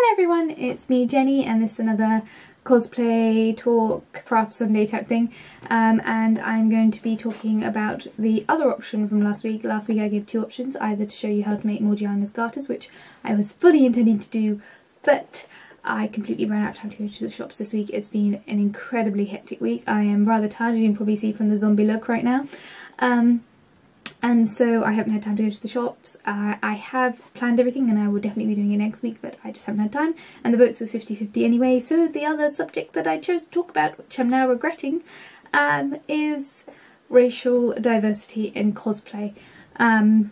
Hello everyone, it's me Jenny and this is another cosplay talk craft Sunday type thing, and I'm going to be talking about the other option from last week. Last week I gave two options, either to show you how to make Morgiana's garters, which I was fully intending to do, but I completely ran out of time to go to the shops this week. It's been an incredibly hectic week. I am rather tired, as you can probably see from the zombie look right now. And so I haven't had time to go to the shops. I have planned everything and I will definitely be doing it next week, but I just haven't had time. And the votes were 50-50 anyway, so the other subject that I chose to talk about, which I'm now regretting, is racial diversity in cosplay. The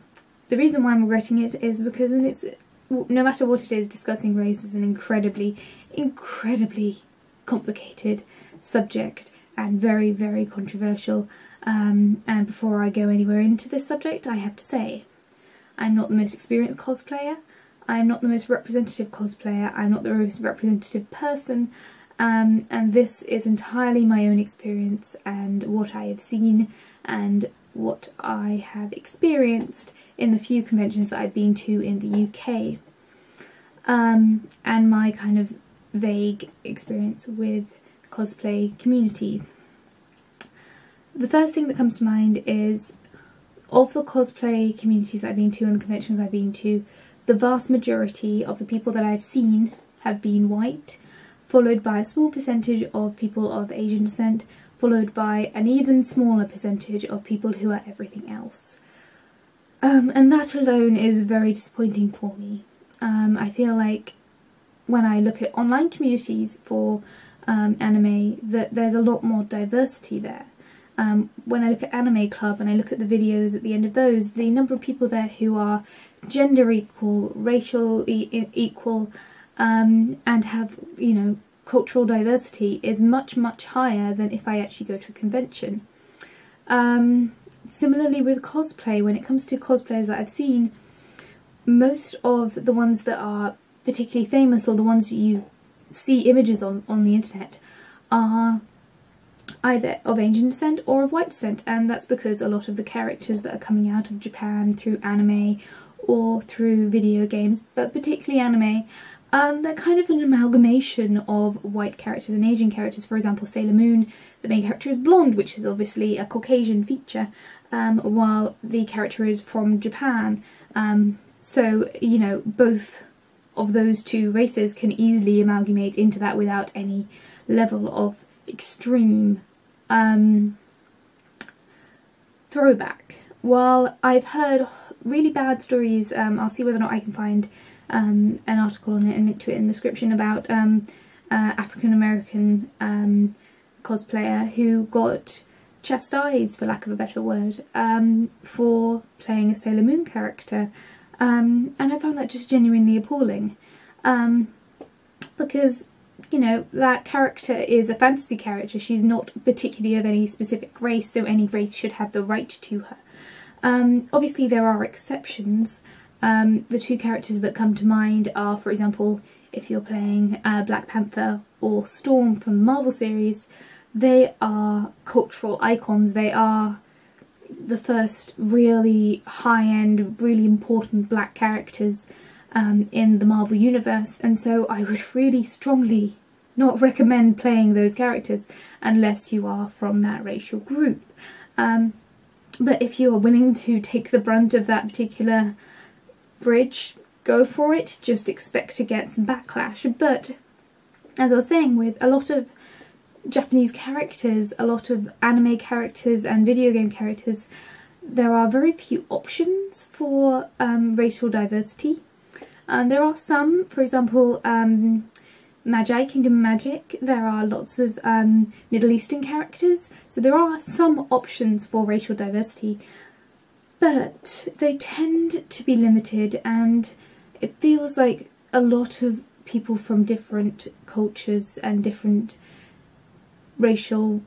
reason why I'm regretting it is because no matter what it is, discussing race is an incredibly complicated subject and very, very controversial. And before I go anywhere into this subject, I have to say, I'm not the most experienced cosplayer, I'm not the most representative cosplayer, I'm not the most representative person, and this is entirely my own experience and what I have seen and what I have experienced in the few conventions that I've been to in the UK, and my kind of vague experience with cosplay communities. The first thing that comes to mind is, of the cosplay communities I've been to and the conventions I've been to, the vast majority of the people that I've seen have been white, followed by a small percentage of people of Asian descent, followed by an even smaller percentage of people who are everything else. And that alone is very disappointing for me. I feel like when I look at online communities for anime, that there's a lot more diversity there. When I look at Anime Club and I look at the videos at the end of those, the number of people there who are gender equal, racial equal, and have, you know, cultural diversity is much higher than if I actually go to a convention. Similarly with cosplay, when it comes to cosplayers that I've seen, most of the ones that are particularly famous, or the ones that you see images on the internet, are either of Asian descent or of white descent, and that's because a lot of the characters that are coming out of Japan through anime or through video games, but particularly anime, they're kind of an amalgamation of white characters and Asian characters. For example, Sailor Moon, the main character is blonde, which is obviously a Caucasian feature, while the character is from Japan. So, you know, both of those two races can easily amalgamate into that without any level of extreme throwback. While I've heard really bad stories, I'll see whether or not I can find an article on it and link to it in the description, about African American cosplayer who got chastised, for lack of a better word, for playing a Sailor Moon character, and I found that just genuinely appalling, because, you know, that character is a fantasy character. She's not particularly of any specific race, so any race should have the right to her. Obviously there are exceptions. The two characters that come to mind are, for example, if you're playing Black Panther or Storm from the Marvel series, they are cultural icons. They are the first really high-end, really important black characters in the Marvel universe, and so I would really strongly not recommend playing those characters unless you are from that racial group. But if you are willing to take the brunt of that particular bridge, go for it. Just expect to get some backlash. But as I was saying, with a lot of Japanese characters, a lot of anime characters and video game characters, there are very few options for racial diversity. There are some, for example, Magi, Kingdom Magic, there are lots of Middle Eastern characters, so there are some options for racial diversity, but they tend to be limited, and it feels like a lot of people from different cultures and different racial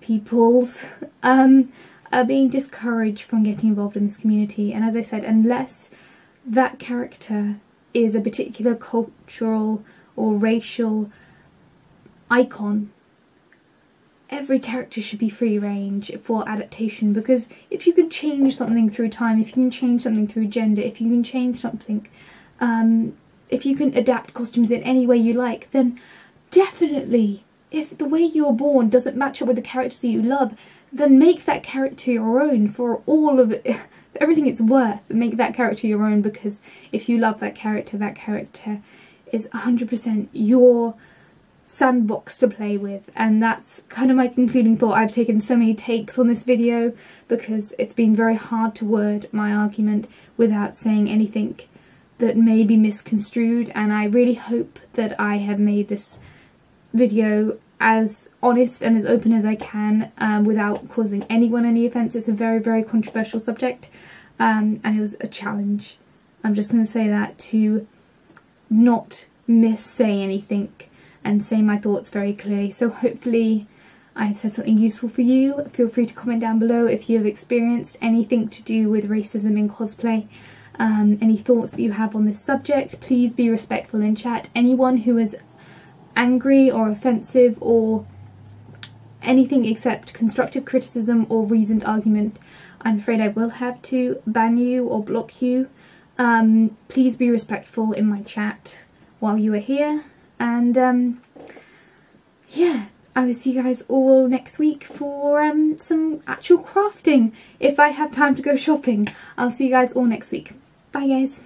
peoples are being discouraged from getting involved in this community. And as I said, unless that character is a particular cultural or racial icon, every character should be free range for adaptation, because if you can change something through time, if you can change something through gender, if you can change something if you can adapt costumes in any way you like, then definitely, if the way you're born doesn't match up with the characters that you love, then make that character your own for all of it, everything it's worth. Make that character your own, because if you love that character is 100% your sandbox to play with. And that's kind of my concluding thought. I've taken so many takes on this video because it's been very hard to word my argument without saying anything that may be misconstrued, and I really hope that I have made this video as honest and as open as I can without causing anyone any offence. It's a very, very controversial subject, and it was a challenge. I'm just going to say that, to not miss-say anything and say my thoughts very clearly. So hopefully I have said something useful for you. Feel free to comment down below if you have experienced anything to do with racism in cosplay. Any thoughts that you have on this subject. Please be respectful in chat. Anyone who is angry or offensive or anything except constructive criticism or reasoned argument, I'm afraid I will have to ban you or block you. Please be respectful in my chat while you are here, and yeah, I will see you guys all next week for some actual crafting if I have time to go shopping. I'll see you guys all next week. Bye guys.